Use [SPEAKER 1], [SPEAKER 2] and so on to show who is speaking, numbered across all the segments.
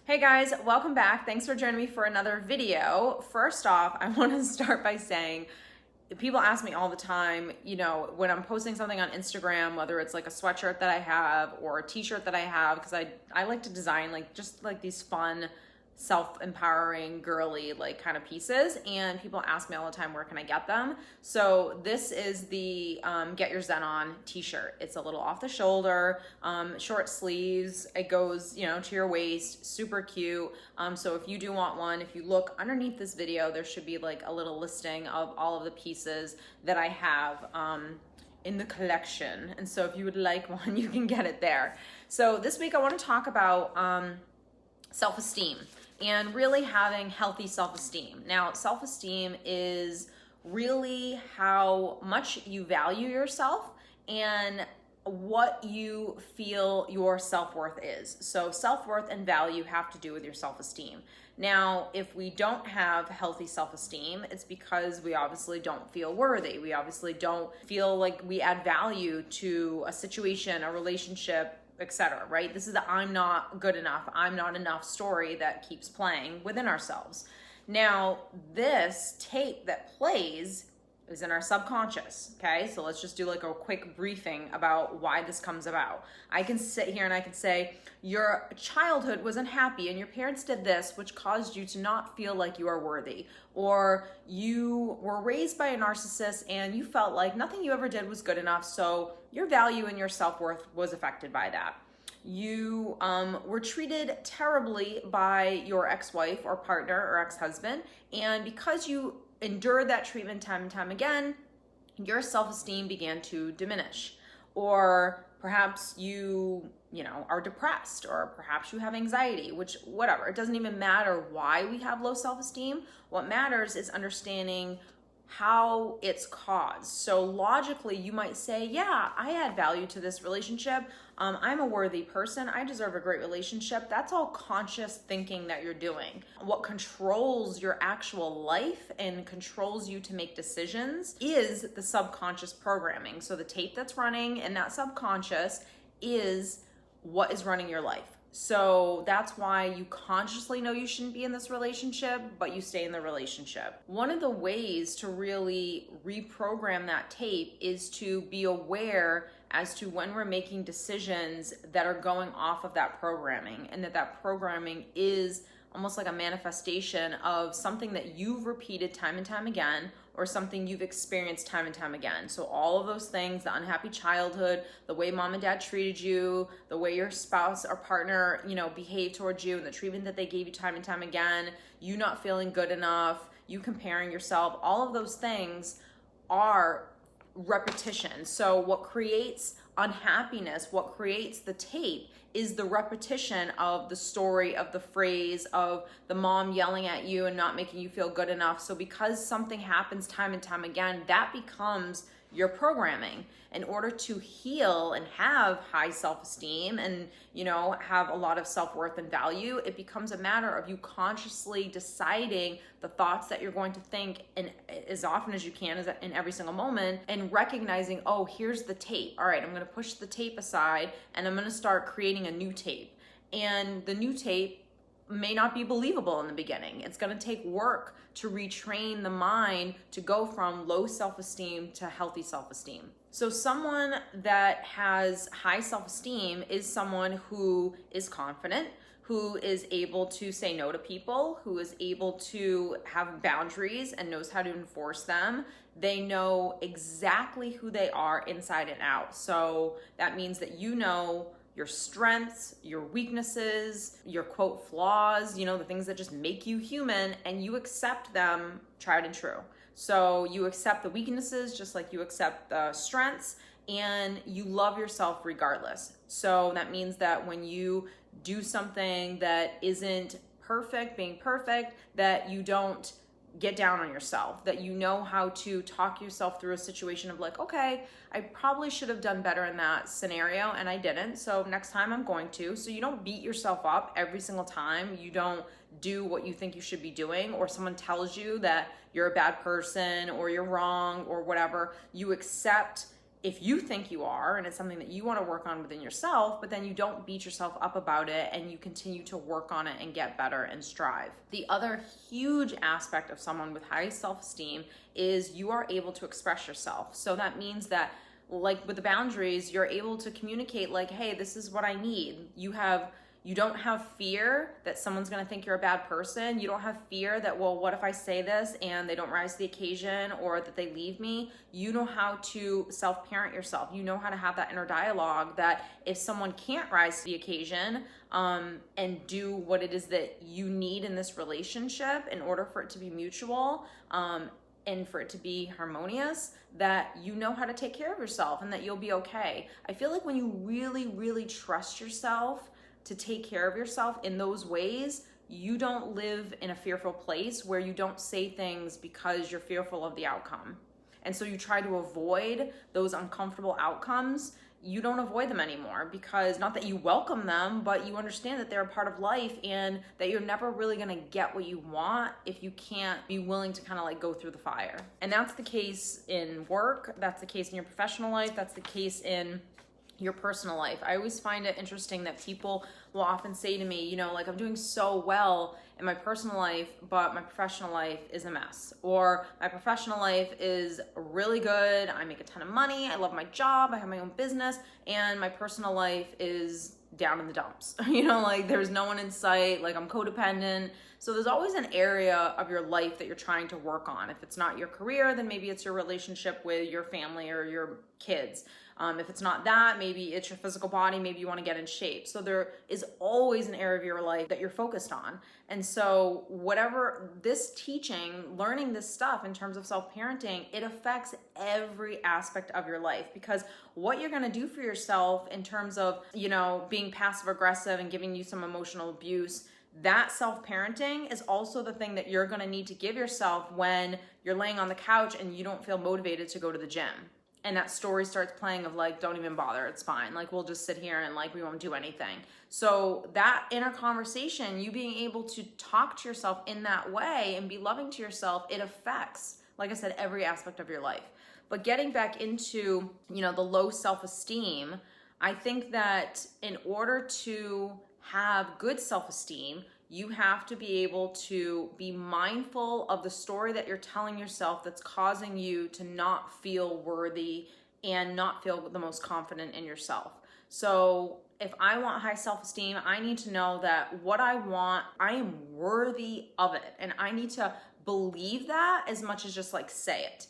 [SPEAKER 1] Hey guys, welcome back. Thanks for joining me for another video. First off, I want to start by saying, people ask me all the time, when I'm posting something on Instagram, whether it's like a sweatshirt that I have or a t-shirt that I have, because I like to design just these fun, self-empowering, girly kind of pieces, and people ask me all the time, where can I get them? So this is the Get Your Zen On t-shirt. It's a little off the shoulder, short sleeves. It goes to your waist, super cute. So if you do want one, if you look underneath this video, there should be like a little listing of all of the pieces that I have in the collection. And so if you would like one, you can get it there. So this week I want to talk about self-esteem and really having healthy self-esteem. Now, self-esteem is really how much you value yourself and what you feel your self-worth is. So self-worth and value have to do with your self-esteem. Now, if we don't have healthy self-esteem, it's because we obviously don't feel worthy. We obviously don't feel like we add value to a situation, a relationship, etc., right? This is the I'm not good enough, I'm not enough story that keeps playing within ourselves. Now, this tape that plays is in our subconscious, okay? So let's just do like a quick briefing about why this comes about. I can sit here and I can say, your childhood was unhappy and your parents did this, which caused you to not feel like you are worthy. Or you were raised by a narcissist and you felt like nothing you ever did was good enough, so your value and your self-worth was affected by that. You were treated terribly by your ex-wife or partner or ex-husband, and because you endured that treatment time and time again, your self-esteem began to diminish. Or perhaps you are depressed, or perhaps you have anxiety, whatever. It doesn't even matter why we have low self-esteem. What matters is understanding how it's caused. So logically, you might say, yeah, I add value to this relationship. I'm a worthy person. I deserve a great relationship. That's all conscious thinking that you're doing. What controls your actual life and controls you to make decisions is the subconscious programming. So the tape that's running in that subconscious is what is running your life. So that's why you consciously know you shouldn't be in this relationship, but you stay in the relationship. One of the ways to really reprogram that tape is to be aware as to when we're making decisions that are going off of that programming, and that programming is almost like a manifestation of something that you've repeated time and time again, or something you've experienced time and time again. So all of those things, the unhappy childhood, the way mom and dad treated you, the way your spouse or partner, behaved towards you, and the treatment that they gave you time and time again, you not feeling good enough, you comparing yourself, all of those things are repetition. So what creates unhappiness, what creates the tape, is the repetition of the story, of the phrase, of the mom yelling at you and not making you feel good enough. So because something happens time and time again, that becomes your programming. In order to heal and have high self-esteem and have a lot of self-worth and value, it becomes a matter of you consciously deciding the thoughts that you're going to think, and as often as you can in every single moment, and recognizing, oh, here's the tape. All right, I'm going to push the tape aside and I'm going to start creating a new tape. And the new tape may not be believable in the beginning. It's going to take work to retrain the mind to go from low self-esteem to healthy self-esteem. So someone that has high self-esteem is someone who is confident, who is able to say no to people, who is able to have boundaries and knows how to enforce them. They know exactly who they are inside and out. So that means that your strengths, your weaknesses, your quote flaws, the things that just make you human, and you accept them tried and true. So you accept the weaknesses just like you accept the strengths, and you love yourself regardless. So that means that when you do something that isn't perfect, being perfect, that you don't get down on yourself, that you know how to talk yourself through a situation of like, okay, I probably should have done better in that scenario and I didn't, so next time I'm going to. So you don't beat yourself up every single time you don't do what you think you should be doing, or someone tells you that you're a bad person or you're wrong or whatever. You accept if you think you are, and it's something that you want to work on within yourself, but then you don't beat yourself up about it and you continue to work on it and get better and strive. The other huge aspect of someone with high self-esteem is you are able to express yourself. So that means that, like with the boundaries, you're able to communicate like, hey, this is what I need. You don't have fear that someone's gonna think you're a bad person. You don't have fear that, well, what if I say this and they don't rise to the occasion or that they leave me? You know how to self-parent yourself. You know how to have that inner dialogue that if someone can't rise to the occasion and do what it is that you need in this relationship in order for it to be mutual, and for it to be harmonious, that you know how to take care of yourself and that you'll be okay. I feel like when you really, really trust yourself to take care of yourself in those ways, you don't live in a fearful place where you don't say things because you're fearful of the outcome. And so you try to avoid those uncomfortable outcomes. You don't avoid them anymore because not that you welcome them, but you understand that they're a part of life and that you're never really gonna get what you want if you can't be willing to kind of like go through the fire. And that's the case in work, that's the case in your professional life, that's the case in your personal life. I always find it interesting that people will often say to me, you know, like, I'm doing so well in my personal life, but my professional life is a mess. Or my professional life is really good, I make a ton of money, I love my job, I have my own business, and my personal life is down in the dumps. You know, like there's no one in sight, like I'm codependent. So there's always an area of your life that you're trying to work on. If it's not your career, then maybe it's your relationship with your family or your kids. If it's not that, maybe it's your physical body, maybe you want to get in shape. So there is always an area of your life that you're focused on. And so whatever this teaching, learning this stuff in terms of self-parenting, it affects every aspect of your life, because what you're going to do for yourself in terms of, you know, being passive aggressive and giving you some emotional abuse, that self-parenting is also the thing that you're going to need to give yourself when you're laying on the couch and you don't feel motivated to go to the gym. And that story starts playing of like, don't even bother, it's fine. Like, we'll just sit here and like, we won't do anything. So that inner conversation, you being able to talk to yourself in that way and be loving to yourself, it affects, like I said, every aspect of your life. But getting back into, you know, the low self-esteem, I think that in order to have good self-esteem, you have to be able to be mindful of the story that you're telling yourself that's causing you to not feel worthy and not feel the most confident in yourself. So if I want high self-esteem, I need to know that what I want, I am worthy of it. And I need to believe that as much as just like say it.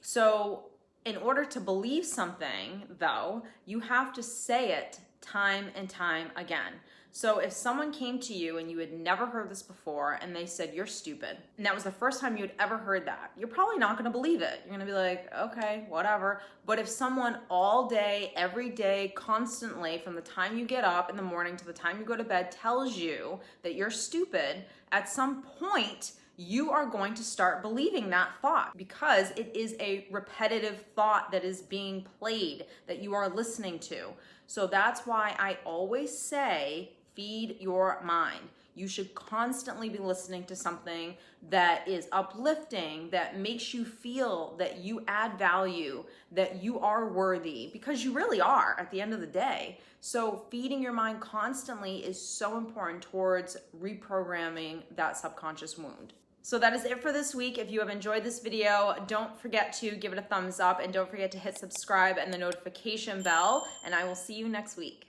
[SPEAKER 1] So in order to believe something though, you have to say it time and time again. So if someone came to you and you had never heard this before and they said, you're stupid, and that was the first time you had ever heard that, you're probably not gonna believe it. You're gonna be like, okay, whatever. But if someone all day, every day, constantly, from the time you get up in the morning to the time you go to bed tells you that you're stupid, at some point, you are going to start believing that thought because it is a repetitive thought that is being played, that you are listening to. So that's why I always say, feed your mind. You should constantly be listening to something that is uplifting, that makes you feel that you add value, that you are worthy, because you really are at the end of the day. So feeding your mind constantly is so important towards reprogramming that subconscious wound. So that is it for this week. If you have enjoyed this video, don't forget to give it a thumbs up and don't forget to hit subscribe and the notification bell, and I will see you next week.